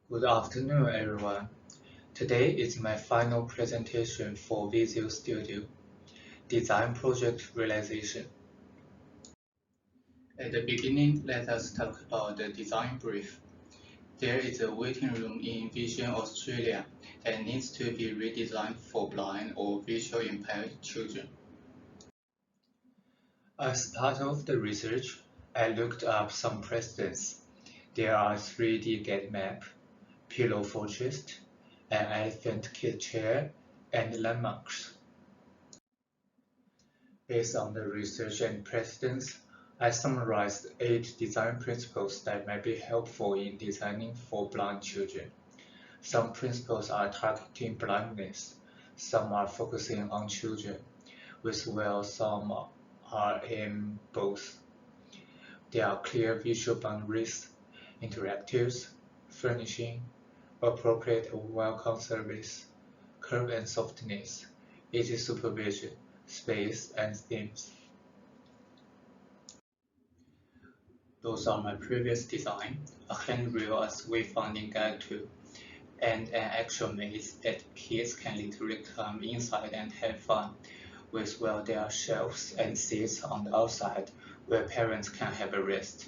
Good afternoon, everyone. Today is my final presentation for Visual Studio, Design Project Realization. At the beginning, let us talk about the design brief. There is a waiting room in Vision Australia that needs to be redesigned for blind or visually impaired children. As part of the research, I looked up some precedents. There are 3D gate map, pillow fortress, an elephant kit chair, and landmarks. Based on the research and precedents, I summarized 8 design principles that might be helpful in designing for blind children. Some principles are targeting blindness, some are focusing on children, while some are in both. There are clear visual boundaries, interactives, furnishing, appropriate and welcome service, curve and softness, easy supervision, space, and themes. Those are my previous design, a handrail as wayfinding guide tool, and an actual maze that kids can literally climb inside and have fun with, while there are shelves and seats on the outside where parents can have a rest.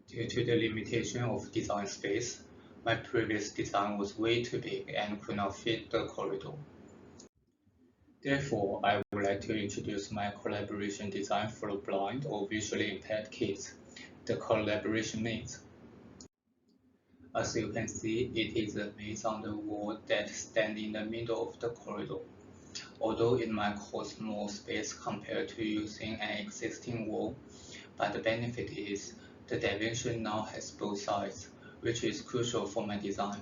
Due to the limitation of design space, my previous design was way too big and could not fit the corridor. Therefore, I would like to introduce my collaboration design for blind or visually impaired kids, the collaboration maze. As you can see, it is a maze on the wall that stands in the middle of the corridor. Although it might cost more space compared to using an existing wall, but the benefit is the dimension now has both sides, which is crucial for my design.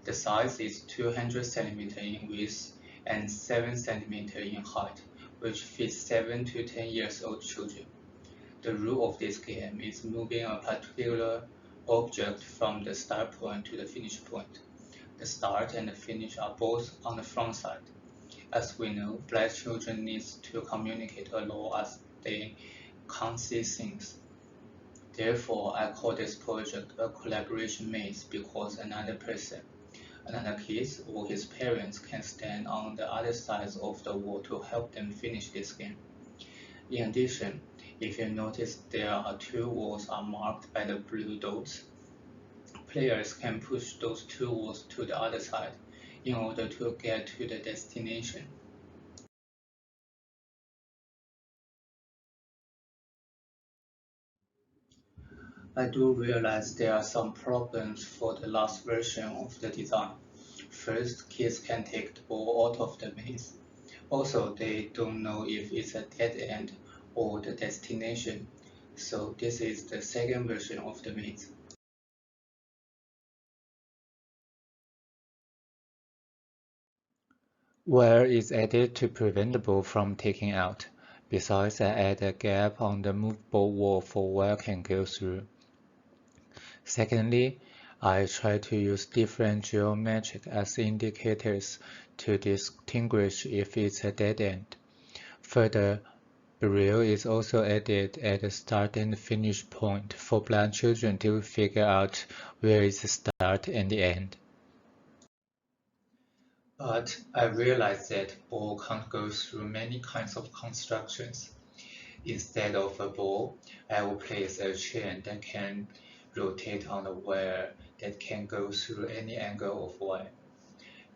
The size is 200 cm in width and 7 cm in height, which fits 7 to 10 years old children. The rule of this game is moving a particular object from the start point to the finish point. The start and the finish are both on the front side. As we know, blind children need to communicate a lot as they can't see things. Therefore, I call this project a collaboration maze because another person, another kid or his parents can stand on the other side of the wall to help them finish this game. In addition, if you notice there are 2 walls are marked by the blue dots, players can push those 2 walls to the other side in order to get to the destination. I do realize there are some problems for the last version of the design. First, kids can take the ball out of the maze. Also, they don't know if it's a dead end or the destination. So this is the second version of the maze. Wire is added to prevent the ball from taking out. Besides, I add a gap on the movable wall for wire can go through. Secondly, I try to use different geometric as indicators to distinguish if it's a dead end. Further, Braille is also added at the start and finish point for blind children to figure out where is the start and the end. But I realized that ball can't go through many kinds of constructions. Instead of a ball, I will place a chain that can rotate on a wire that can go through any angle of wire.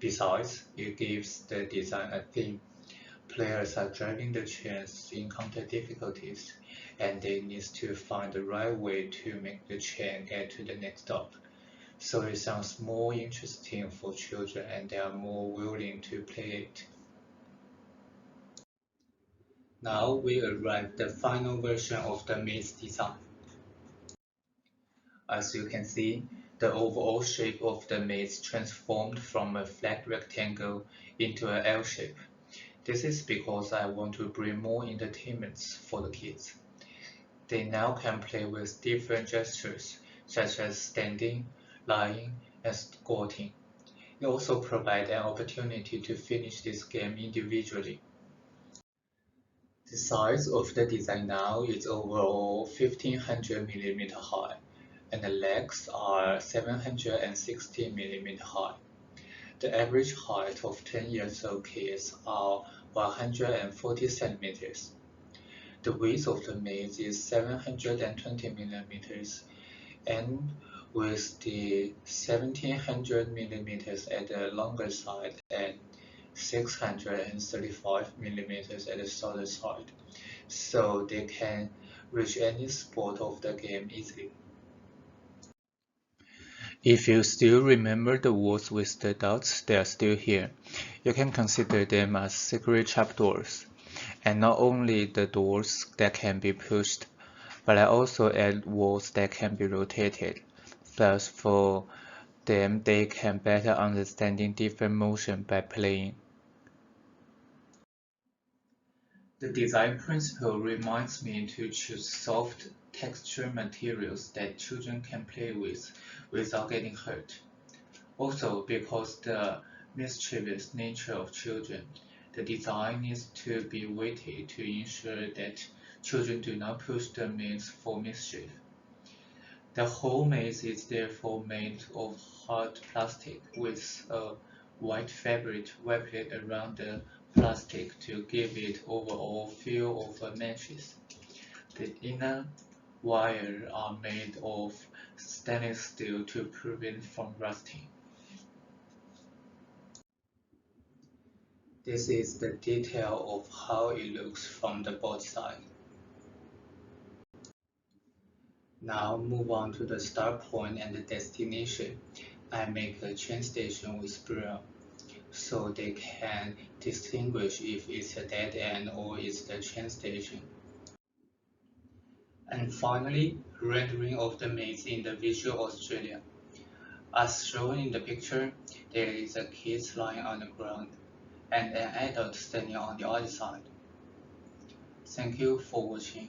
Besides, it gives the design a theme. Players are driving the chains encounter difficulties, and they need to find the right way to make the chain get to the next stop. So it sounds more interesting for children and they are more willing to play it. Now we arrive at the final version of the maze design. As you can see, the overall shape of the maze transformed from a flat rectangle into an L shape. This is because I want to bring more entertainment for the kids. They now can play with different gestures, such as standing, lying, and squatting. It also provides an opportunity to finish this game individually. The size of the design now is overall 1500 mm high, and the legs are 760 mm high. The average height of 10 years old kids are 140 centimeters. The width of the maze is 720 millimeters, and with the 1700 millimeters at the longer side and 635 millimeters at the shorter side, so they can reach any spot of the game easily. If you still remember the walls with the dots, they are still here. You can consider them as secret trapdoors. And not only the doors that can be pushed, but I also add walls that can be rotated. Thus, for them, they can better understanding different motion by playing. The design principle reminds me to choose soft texture materials that children can play with without getting hurt. Also, because the mischievous nature of children, the design needs to be weighted to ensure that children do not push the maze for mischief. The whole maze is therefore made of hard plastic with a white fabric wrapped around the plastic to give it overall feel of a mattress. The inner wires are made of stainless steel to prevent from rusting. This is the detail of how it looks from the board side. Now move on to the start point and the destination. I make a train station with braille, so they can distinguish if it's a dead end or it's the train station. And finally, rendering of the maze in the Visual Australia. As shown in the picture, there is a kid lying on the ground and an adult standing on the other side. Thank you for watching.